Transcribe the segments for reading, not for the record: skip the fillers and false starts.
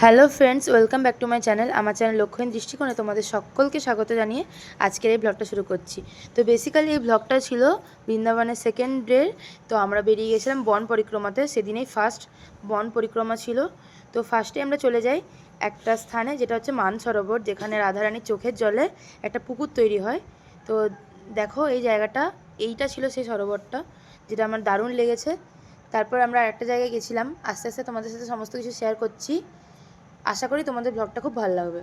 Hello friends, welcome back to my channel. আমার channel লক্ষ্যহীন দৃষ্টিকোণে তোমাদের সকলকে স্বাগত জানিয়ে আজকের এই ব্লগটা শুরু করছি। তো বেসিক্যালি এই ব্লগটা ছিল বৃন্দাবনের সেকেন্ড ডে। তো আমরা বেরিয়ে গেছিলাম বন পরিক্রমাতে। সেদিনেই ফার্স্ট বন পরিক্রমা ছিল। তো ফার্স্টে আমরা চলে যাই একটা স্থানে, যেটা হচ্ছে মানসরোবর, যেখানে রাধারানীর চোখের জলে একটা পুকুর তৈরি হয়। তো দেখো এই জায়গাটা, এইটা ছিল সেই সরোবরটা, যেটা আমার দারুণ লেগেছে। তারপর আমরা একটা জায়গায় গেছিলাম, আস্তে আস্তে তোমাদের সাথে সমস্ত কিছু শেয়ার করছি। আশা করি তোমাদের ব্লগটা খুব ভালো লাগবে।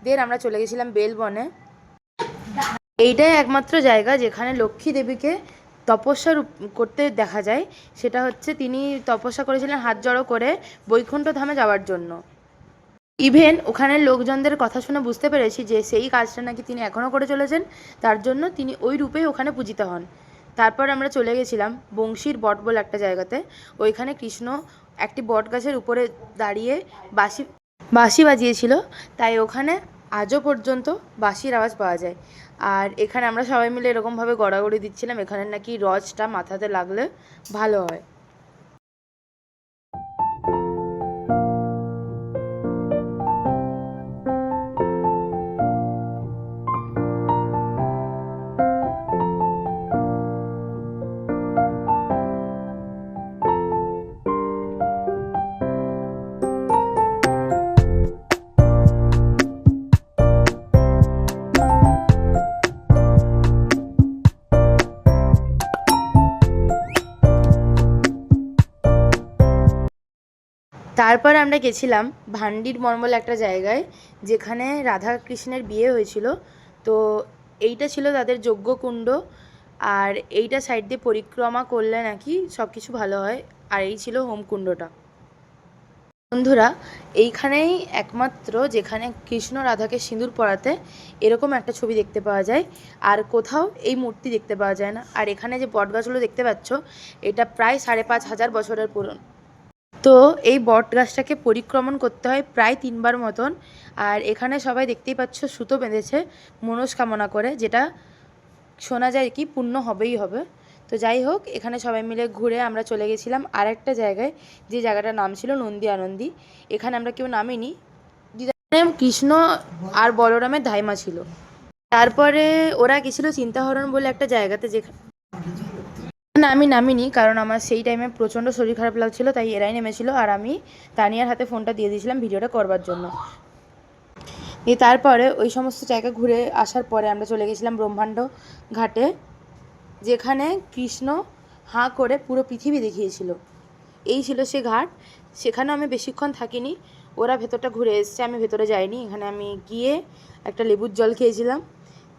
দেন আমরা চলে গেছিলাম বেলবনে। এইটাই একমাত্র জায়গা যেখানে লক্ষ্মী দেবীকে তপস্যা করতে দেখা যায়। সেটা হচ্ছে তিনি তপস্যা করেছিলেন হাত জড়ো করে বৈকুণ্ঠ ধামে যাওয়ার জন্য। ইভেন ওখানের লোকজনদের কথা শুনে বুঝতে পেরেছি যে সেই কাজটা নাকি তিনি এখনও করে চলেছেন, তার জন্য তিনি ওই রূপেই ওখানে পূজিত হন। তারপর আমরা চলে গেছিলাম বংশীর বট বলে একটা জায়গাতে। ওইখানে কৃষ্ণ একটি বট গাছের উপরে দাঁড়িয়ে বাঁশি বাজিয়েছিল, তাই ওখানে আজও পর্যন্ত বাঁশির আওয়াজ পাওয়া যায়। আর এখানে আমরা সবাই মিলে এরকমভাবে গড়াগড়ি দিচ্ছিলাম, এখানে নাকি রজটা মাথাতে লাগলে ভালো হয়। তারপর আমরা গেছিলাম ভান্ডির বন বলে একটা জায়গায়, যেখানে রাধা কৃষ্ণের বিয়ে হয়েছিল। তো এইটা ছিল তাদের যজ্ঞকুণ্ড। আর এইটা সাইড দিয়ে পরিক্রমা করলে নাকি সব কিছু ভালো হয়। আর এই ছিল হোমকুণ্ডটা। বন্ধুরা, এইখানেই একমাত্র যেখানে কৃষ্ণ রাধাকে সিঁদুর পরাতে এরকম একটা ছবি দেখতে পাওয়া যায়। আর কোথাও এই মূর্তি দেখতে পাওয়া যায় না। আর এখানে যে বটগাছগুলো দেখতে পাচ্ছ, এটা প্রায় 5,500 বছরের পুরনো। তো এই বট গাছটাকে পরিক্রমণ করতে হয় প্রায় 3বার মতন। আর এখানে সবাই দেখতেই পাচ্ছ সুতো বেঁধেছে মনস্কামনা করে, যেটা শোনা যায় কি পূর্ণ হবেই হবে। তো যাই হোক, এখানে সবাই মিলে ঘুরে আমরা চলে গেছিলাম আর একটা জায়গায়, যে জায়গাটার নাম ছিল নন্দী আনন্দী। এখানে আমরা কেউ নামিনি, কৃষ্ণ আর বলরামের ধাইমা ছিল। তারপরে ওরা গেছিল চিন্তাহরণ বলে একটা জায়গাতে, যেখানে না আমি নামিনি, কারণ আমার সেই টাইমে প্রচণ্ড শরীর খারাপ লাগছিল, তাই এরাই নেমেছিল। আর আমি তানিয়ার হাতে ফোনটা দিয়ে দিয়েছিলাম ভিডিওটা করবার জন্য। দিয়ে তারপরে ওই সমস্ত জায়গা ঘুরে আসার পরে আমরা চলে গেছিলাম ব্রহ্মাণ্ড ঘাটে, যেখানে কৃষ্ণ হাঁ করে পুরো পৃথিবী দেখিয়েছিল। এই ছিল সে ঘাট। সেখানেও আমি বেশিক্ষণ থাকিনি, ওরা ভেতরটা ঘুরে এসছে, আমি ভেতরে যাইনি। এখানে আমি গিয়ে একটা লেবুর জল খেয়েছিলাম।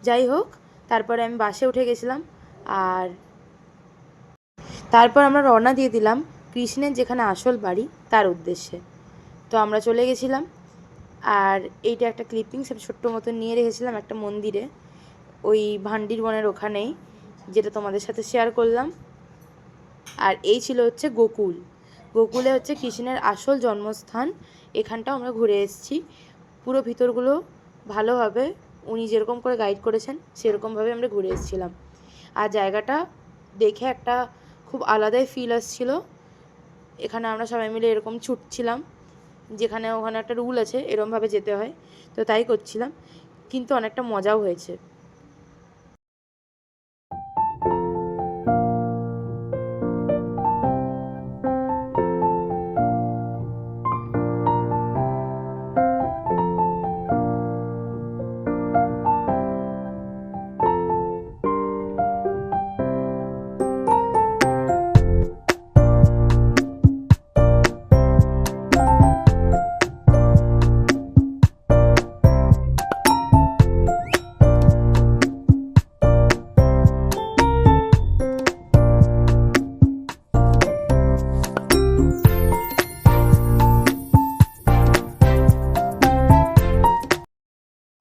যাই হোক, তারপরে আমি বাসে উঠে গেছিলাম। আর তারপর আমরা রওনা দিয়ে দিলাম কৃষ্ণের যেখানে আসল বাড়ি তার উদ্দেশ্যে। তো আমরা চলে গেছিলাম। আর এইটা একটা ক্লিপিংস আমি ছোট্ট মতন নিয়ে রেখেছিলাম একটা মন্দিরে, ওই ভান্ডির বনের ওখানেই, যেটা তোমাদের সাথে শেয়ার করলাম। আর এই ছিল হচ্ছে গোকুল। গোকুলে হচ্ছে কৃষ্ণের আসল জন্মস্থান। এখানটাও আমরা ঘুরে এসেছি। পুরো ভিতরগুলো ভালোভাবে উনি যেরকম করে গাইড করেছেন সেরকমভাবে আমরা ঘুরে এসেছিলাম। আর জায়গাটা দেখে একটা খুব আলাদাই ফিল আসছিল। এখানে আমরা সবাই মিলে এরকম ছুটছিলাম, যেখানে ওখানে একটা রুল আছে এরকমভাবে যেতে হয়, তো তাই করছিলাম। কিন্তু অনেকটা মজাও হয়েছে।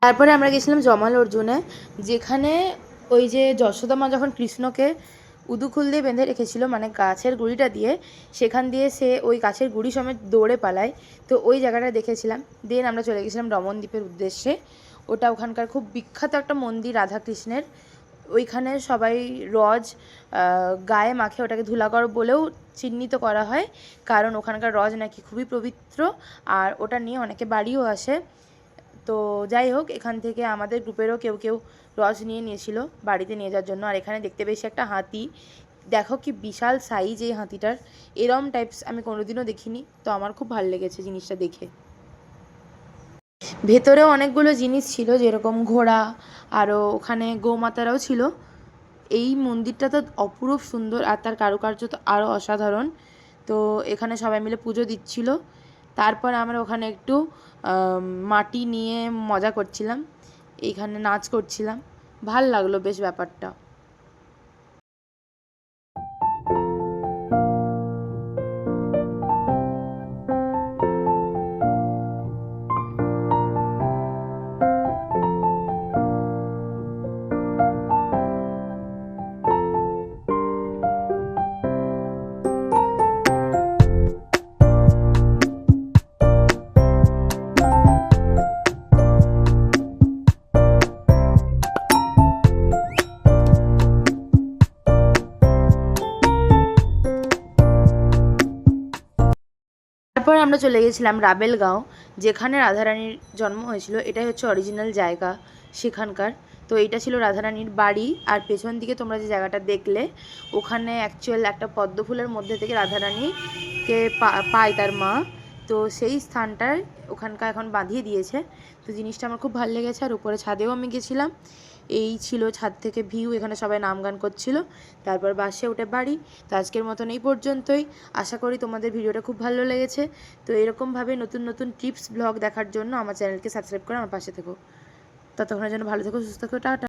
তারপরে আমরা গেছিলাম জমাল অর্জুনে, যেখানে ওই যে যশোদা মা যখন কৃষ্ণকে উদুখুল দিয়ে বেঁধে রেখেছিল, মানে গাছের গুঁড়িটা দিয়ে, সেখান দিয়ে সে ওই গাছের গুঁড়ি সমেত দৌড়ে পালায়। তো ওই জায়গাটা দেখেছিলাম। দেন আমরা চলে গেছিলাম রমনদ্বীপের উদ্দেশ্যে। ওটা ওখানকার খুব বিখ্যাত একটা মন্দির রাধাকৃষ্ণের, ওইখানে সবাই রজ গায়ে মাখে, ওটাকে ধুলাগড় বলেও চিহ্নিত করা হয়, কারণ ওখানকার রজ নাকি খুবই পবিত্র, আর ওটা নিয়ে অনেকে বাড়িও আসে। তো যাই হোক, এখান থেকে আমাদের গ্রুপেরও কেউ কেউ রজ নিয়েছিল বাড়িতে নিয়ে যাওয়ার জন্য। আর এখানে দেখতে পেয়েছি একটা হাতি, দেখো কি বিশাল সাইজ এই হাতিটার, এরম টাইপস আমি কোনোদিনও দেখিনি, তো আমার খুব ভালো লেগেছে জিনিসটা দেখে। ভেতরেও অনেকগুলো জিনিস ছিল, যেরকম ঘোড়া, আরও ওখানে গোমাতারাও ছিল। এই মন্দিরটা তো অপরূপ সুন্দর, আর তার কারুকার্য তো আরও অসাধারণ। তো এখানে সবাই মিলে পুজো দিচ্ছিল। তারপর আমরা ওখানে একটু মাটি নিয়ে মজা করছিলাম, এইখানে নাচ করছিলাম, ভাল লাগলো বেশ ব্যাপারটা। তারপর আমরা চলে গেছিলাম রাবেলগাঁও, যেখানে রাধারানীর জন্ম হয়েছিল। এটাই হচ্ছে অরিজিনাল জায়গা সেখানকার। তো এইটা ছিল রাধারানীর বাড়ি, আর পেছন দিকে তোমরা যে জায়গাটা দেখলে, ওখানে অ্যাকচুয়াল একটা পদ্ম ফুলের মধ্যে থেকে রাধারানীকে পায় তার মা। তো সেই স্থানটায় ওখানকার এখন বাঁধিয়ে দিয়েছে। তো জিনিসটা আমার খুব ভালো লেগেছে। আর উপরে ছাদেও আমি গেছিলাম, এই ছিল ছাদ থেকে ভিউ, এখানে সবাই নাম গান করছিল। তারপর বাসে উঠে বাড়ি। তো আজকের মতন এই পর্যন্তই। আশা করি তোমাদের ভিডিওটা খুব ভালো লেগেছে। তো এরকমভাবে নতুন নতুন টিপস ব্লগ দেখার জন্য আমার চ্যানেলকে সাবস্ক্রাইব করে আমার পাশে থেকো। ততক্ষণের জন্য ভালো থেকো, সুস্থ থেকো, টাটা।